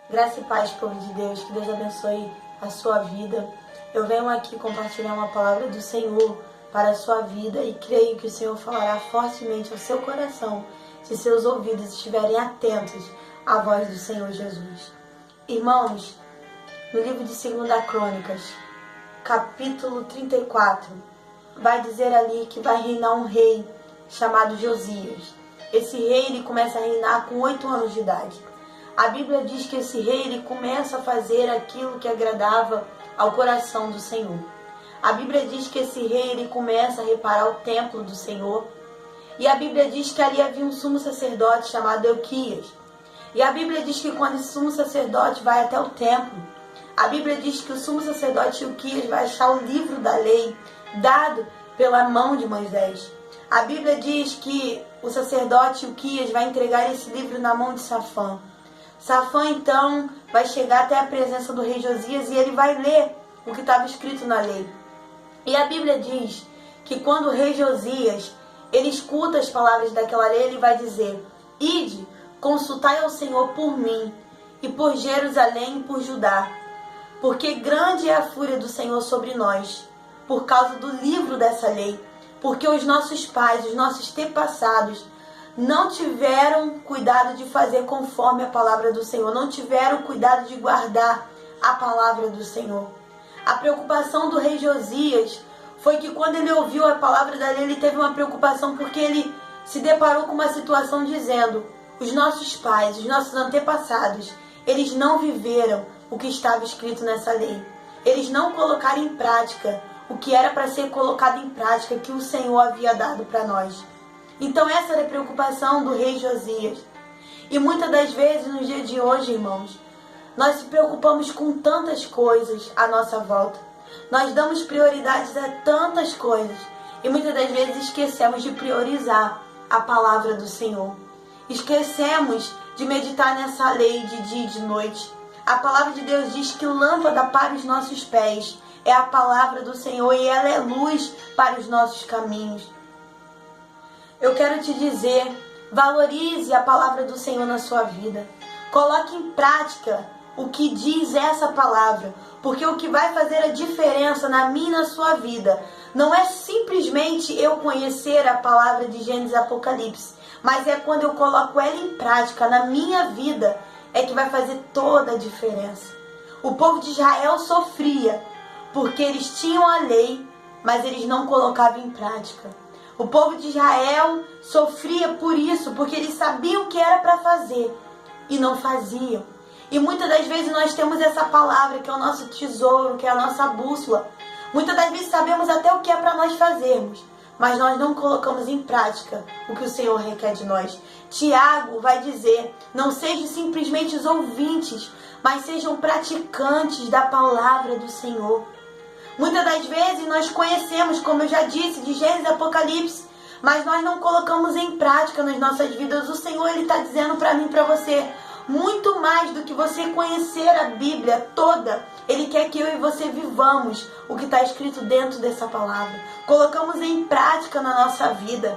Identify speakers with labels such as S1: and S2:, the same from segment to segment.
S1: Graça e paz, povo de Deus, que Deus abençoe a sua vida. Eu venho aqui compartilhar uma palavra do Senhor para a sua vida e creio que o Senhor falará fortemente ao seu coração se seus ouvidos estiverem atentos à voz do Senhor Jesus. Irmãos, no livro de 2 Crônicas, capítulo 34, vai dizer ali que vai reinar um rei chamado Josias. Esse rei ele começa a reinar com 8 anos de idade. A Bíblia diz que esse rei ele começa a fazer aquilo que agradava ao coração do Senhor. A Bíblia diz que esse rei ele começa a reparar o templo do Senhor. E a Bíblia diz que ali havia um sumo sacerdote chamado Elquias. E a Bíblia diz que quando esse sumo sacerdote vai até o templo, a Bíblia diz que o sumo sacerdote Elquias vai achar o livro da lei dado pela mão de Moisés. A Bíblia diz que o sacerdote Elquias vai entregar esse livro na mão de Safã. Safã então vai chegar até a presença do rei Josias e ele vai ler o que estava escrito na lei. E a Bíblia diz que quando o rei Josias ele escuta as palavras daquela lei, ele vai dizer: Ide, consultai ao Senhor por mim e por Jerusalém e por Judá, porque grande é a fúria do Senhor sobre nós, por causa do livro dessa lei, porque os nossos pais, os nossos antepassados, não tiveram cuidado de fazer conforme a palavra do Senhor, não tiveram cuidado de guardar a palavra do Senhor. A preocupação do rei Josias foi que quando ele ouviu a palavra da lei, ele teve uma preocupação porque ele se deparou com uma situação dizendo: os nossos pais, os nossos antepassados, eles não viveram o que estava escrito nessa lei. Eles não colocaram em prática o que era para ser colocado em prática, que o Senhor havia dado para nós. Então essa era a preocupação do rei Josias. E muitas das vezes, no dia de hoje, irmãos, nós se preocupamos com tantas coisas à nossa volta. Nós damos prioridades a tantas coisas. E muitas das vezes esquecemos de priorizar a palavra do Senhor. Esquecemos de meditar nessa lei de dia e de noite. A palavra de Deus diz que lâmpada para os nossos pés é a palavra do Senhor e ela é luz para os nossos caminhos. Eu quero te dizer, valorize a palavra do Senhor na sua vida. Coloque em prática o que diz essa palavra, porque o que vai fazer a diferença na minha e na sua vida não é simplesmente eu conhecer a palavra de Gênesis e Apocalipse, mas é quando eu coloco ela em prática na minha vida, é que vai fazer toda a diferença. O povo de Israel sofria porque eles tinham a lei, mas eles não colocavam em prática. O povo de Israel sofria por isso, porque eles sabiam o que era para fazer e não faziam. E muitas das vezes nós temos essa palavra que é o nosso tesouro, que é a nossa bússola. Muitas das vezes sabemos até o que é para nós fazermos, mas nós não colocamos em prática o que o Senhor requer de nós. Tiago vai dizer: não sejam simplesmente os ouvintes, mas sejam praticantes da palavra do Senhor. Muitas das vezes nós conhecemos, como eu já disse, de Gênesis e Apocalipse, mas nós não colocamos em prática nas nossas vidas. O Senhor ele está dizendo para mim e para você, muito mais do que você conhecer a Bíblia toda, Ele quer que eu e você vivamos o que está escrito dentro dessa palavra. Colocamos em prática na nossa vida.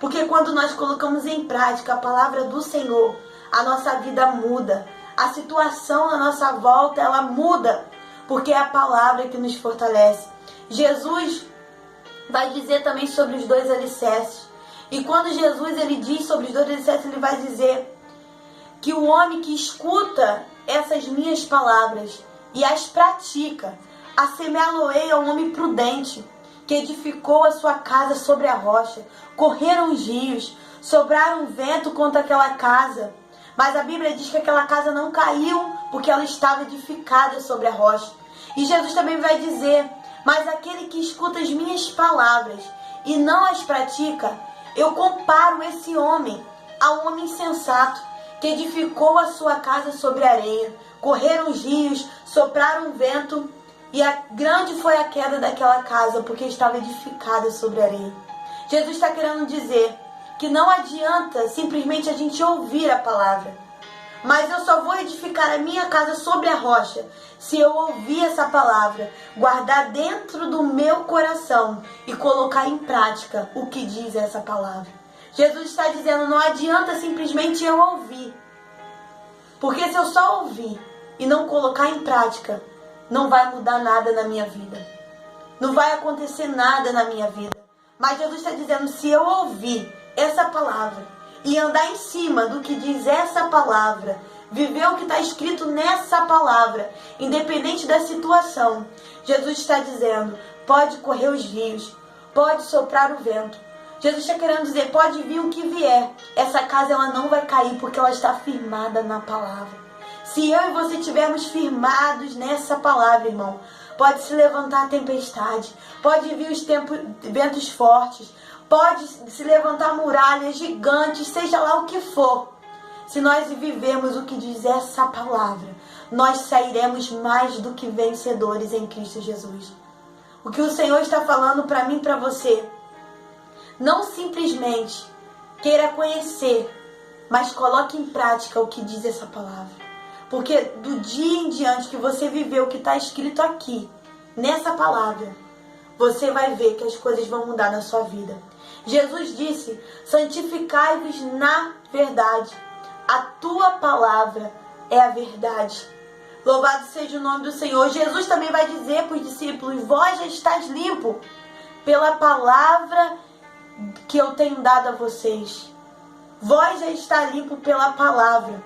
S1: Porque quando nós colocamos em prática a palavra do Senhor, a nossa vida muda. A situação na nossa volta, ela muda. Porque é a palavra que nos fortalece. Jesus vai dizer também sobre os 2 alicerces. E quando Jesus ele diz sobre os 2 alicerces, ele vai dizer que o homem que escuta essas minhas palavras e as pratica, assemelhá-lo-ei a um homem prudente, que edificou a sua casa sobre a rocha. Correram os rios, sopraram vento contra aquela casa. Mas a Bíblia diz que aquela casa não caiu, porque ela estava edificada sobre a rocha. E Jesus também vai dizer: mas aquele que escuta as minhas palavras e não as pratica, eu comparo esse homem a um homem insensato, que edificou a sua casa sobre a areia. Correram os rios, sopraram o vento, e grande foi a queda daquela casa, porque estava edificada sobre a areia. Jesus está querendo dizer que não adianta simplesmente a gente ouvir a palavra, mas eu só vou edificar a minha casa sobre a rocha se eu ouvir essa palavra, guardar dentro do meu coração e colocar em prática o que diz essa palavra. Jesus está dizendo, não adianta simplesmente eu ouvir. Porque se eu só ouvir e não colocar em prática, não vai mudar nada na minha vida. Não vai acontecer nada na minha vida. Mas Jesus está dizendo, se eu ouvir essa palavra e andar em cima do que diz essa palavra, viver o que está escrito nessa palavra, independente da situação, Jesus está dizendo, pode correr os rios, pode soprar o vento. Jesus está querendo dizer, pode vir o que vier, essa casa ela não vai cair porque ela está firmada na palavra. Se eu e você estivermos firmados nessa palavra, irmão, pode se levantar a tempestade, pode vir os ventos fortes, pode se levantar muralhas gigantes, seja lá o que for. Se nós vivermos o que diz essa palavra, nós sairemos mais do que vencedores em Cristo Jesus. O que o Senhor está falando para mim e para você, não simplesmente queira conhecer, mas coloque em prática o que diz essa palavra. Porque do dia em diante que você viver o que está escrito aqui, nessa palavra, você vai ver que as coisas vão mudar na sua vida. Jesus disse, santificai-vos na verdade. A tua palavra é a verdade. Louvado seja o nome do Senhor. Jesus também vai dizer para os discípulos, vós já estáis limpo pela palavra que eu tenho dado a vocês. Vós já está limpo pela palavra.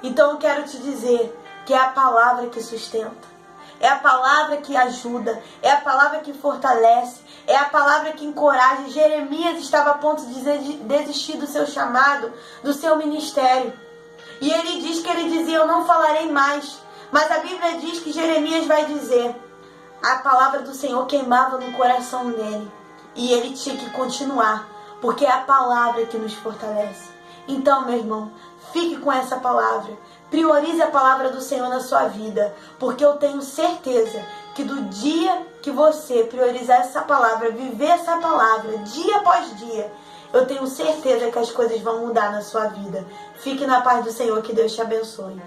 S1: Então eu quero te dizer que é a palavra que sustenta, é a palavra que ajuda, é a palavra que fortalece, é a palavra que encoraja. Jeremias estava a ponto de desistir do seu chamado, do seu ministério. E ele diz que ele dizia, eu não falarei mais. Mas a Bíblia diz que Jeremias vai dizer, a palavra do Senhor queimava no coração dele. E ele tinha que continuar, porque é a palavra que nos fortalece. Então, meu irmão, fique com essa palavra. Priorize a palavra do Senhor na sua vida, porque eu tenho certeza que do dia que você priorizar essa palavra, viver essa palavra dia após dia, eu tenho certeza que as coisas vão mudar na sua vida. Fique na paz do Senhor, que Deus te abençoe.